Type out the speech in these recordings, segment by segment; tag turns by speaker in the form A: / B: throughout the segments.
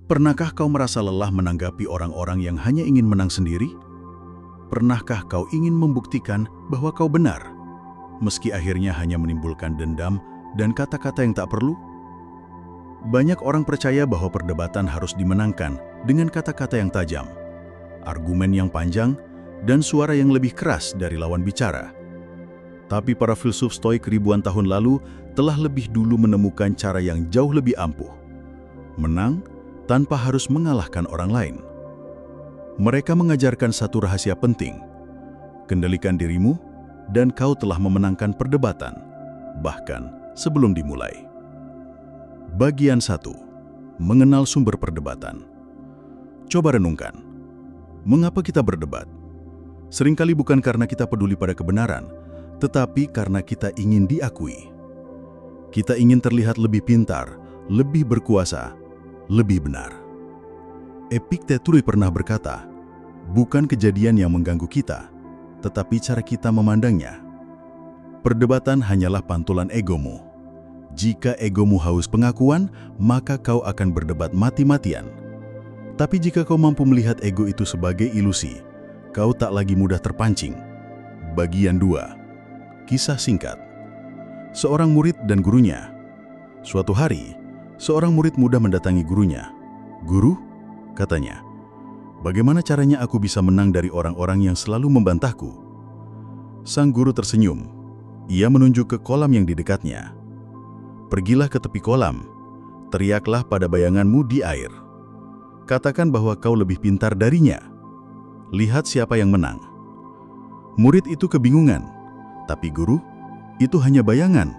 A: Pernahkah kau merasa lelah menanggapi orang-orang yang hanya ingin menang sendiri? Pernahkah kau ingin membuktikan bahwa kau benar, meski akhirnya hanya menimbulkan dendam dan kata-kata yang tak perlu? Banyak orang percaya bahwa perdebatan harus dimenangkan dengan kata-kata yang tajam, argumen yang panjang, dan suara yang lebih keras dari lawan bicara. Tapi para filsuf Stoik ribuan tahun lalu telah lebih dulu menemukan cara yang jauh lebih ampuh. Menang tanpa harus mengalahkan orang lain. Mereka mengajarkan satu rahasia penting. Kendalikan dirimu, dan kau telah memenangkan perdebatan, bahkan sebelum dimulai. Bagian 1. Mengenal sumber perdebatan. Coba renungkan. Mengapa kita berdebat? Seringkali bukan karena kita peduli pada kebenaran, tetapi karena kita ingin diakui. Kita ingin terlihat lebih pintar, lebih berkuasa, lebih benar. Epictetus pernah berkata, bukan kejadian yang mengganggu kita, tetapi cara kita memandangnya. Perdebatan hanyalah pantulan egomu. Jika egomu haus pengakuan, maka kau akan berdebat mati-matian. Tapi jika kau mampu melihat ego itu sebagai ilusi, kau tak lagi mudah terpancing. Bagian 2. Kisah singkat. Seorang murid dan gurunya. Suatu hari, seorang murid muda mendatangi gurunya. "Guru," katanya, "bagaimana caranya aku bisa menang dari orang-orang yang selalu membantahku?" Sang guru tersenyum. Ia menunjuk ke kolam yang di dekatnya. "Pergilah ke tepi kolam, teriaklah pada bayanganmu di air. Katakan bahwa kau lebih pintar darinya. Lihat siapa yang menang." Murid itu kebingungan. "Tapi guru, itu hanya bayangan.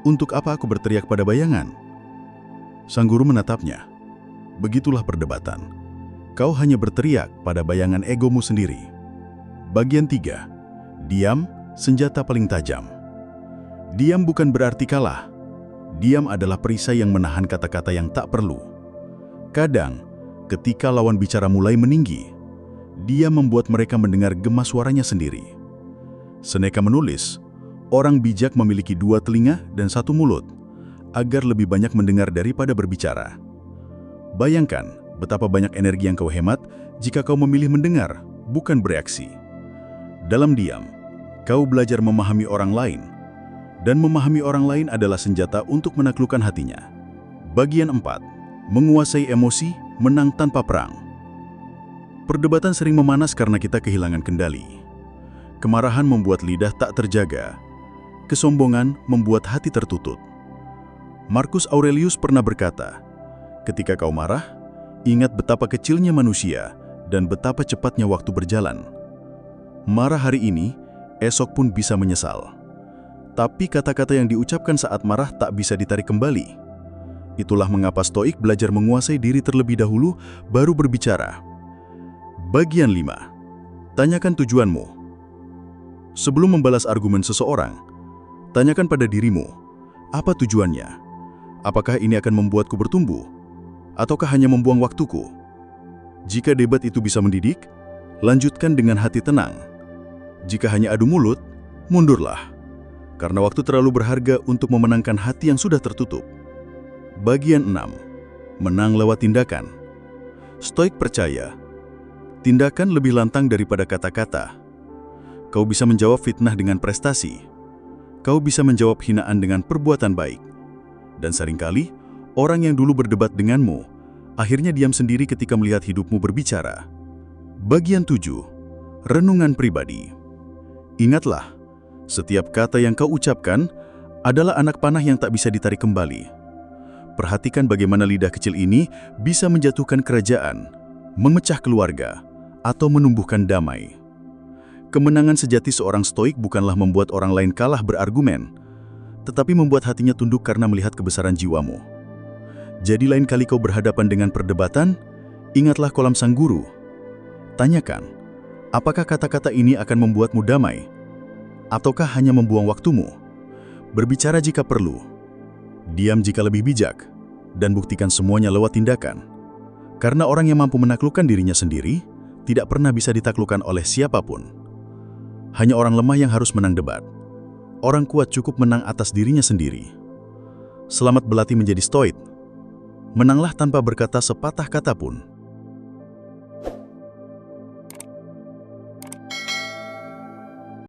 A: Untuk apa aku berteriak pada bayangan?" Sang guru menatapnya. "Begitulah perdebatan. Kau hanya berteriak pada bayangan egomu sendiri." Bagian 3. Diam, senjata paling tajam. Diam bukan berarti kalah. Diam adalah perisai yang menahan kata-kata yang tak perlu. Kadang, ketika lawan bicara mulai meninggi, dia membuat mereka mendengar gema suaranya sendiri. Seneca menulis, orang bijak memiliki 2 telinga dan 1 mulut, agar lebih banyak mendengar daripada berbicara. Bayangkan betapa banyak energi yang kau hemat jika kau memilih mendengar, bukan bereaksi. Dalam diam, kau belajar memahami orang lain, dan memahami orang lain adalah senjata untuk menaklukkan hatinya. Bagian 4. Menguasai emosi, menang tanpa perang. Perdebatan sering memanas karena kita kehilangan kendali. Kemarahan membuat lidah tak terjaga. Kesombongan membuat hati tertutup. Marcus Aurelius pernah berkata, "Ketika kau marah, ingat betapa kecilnya manusia dan betapa cepatnya waktu berjalan. Marah hari ini, esok pun bisa menyesal. Tapi kata-kata yang diucapkan saat marah tak bisa ditarik kembali." Itulah mengapa Stoik belajar menguasai diri terlebih dahulu, baru berbicara. Bagian 5. Tanyakan tujuanmu. Sebelum membalas argumen seseorang, tanyakan pada dirimu, apa tujuannya? Apakah ini akan membuatku bertumbuh? Ataukah hanya membuang waktuku? Jika debat itu bisa mendidik, lanjutkan dengan hati tenang. Jika hanya adu mulut, mundurlah. Karena waktu terlalu berharga untuk memenangkan hati yang sudah tertutup. Bagian 6. Menang lewat tindakan. Stoik percaya, tindakan lebih lantang daripada kata-kata. Kau bisa menjawab fitnah dengan prestasi. Kau bisa menjawab hinaan dengan perbuatan baik. Dan seringkali, orang yang dulu berdebat denganmu, akhirnya diam sendiri ketika melihat hidupmu berbicara. Bagian 7. Renungan pribadi. Ingatlah, setiap kata yang kau ucapkan adalah anak panah yang tak bisa ditarik kembali. Perhatikan bagaimana lidah kecil ini bisa menjatuhkan kerajaan, memecah keluarga, atau menumbuhkan damai. Kemenangan sejati seorang Stoik bukanlah membuat orang lain kalah berargumen, tetapi membuat hatinya tunduk karena melihat kebesaran jiwamu. Jadi lain kali kau berhadapan dengan perdebatan, ingatlah kolam sang guru. Tanyakan, apakah kata-kata ini akan membuatmu damai? Ataukah hanya membuang waktumu? Berbicara jika perlu, diam jika lebih bijak, dan buktikan semuanya lewat tindakan. Karena orang yang mampu menaklukkan dirinya sendiri, tidak pernah bisa ditaklukkan oleh siapapun. Hanya orang lemah yang harus menang debat. Orang kuat cukup menang atas dirinya sendiri. Selamat berlatih menjadi Stoik. Menanglah tanpa berkata sepatah kata pun.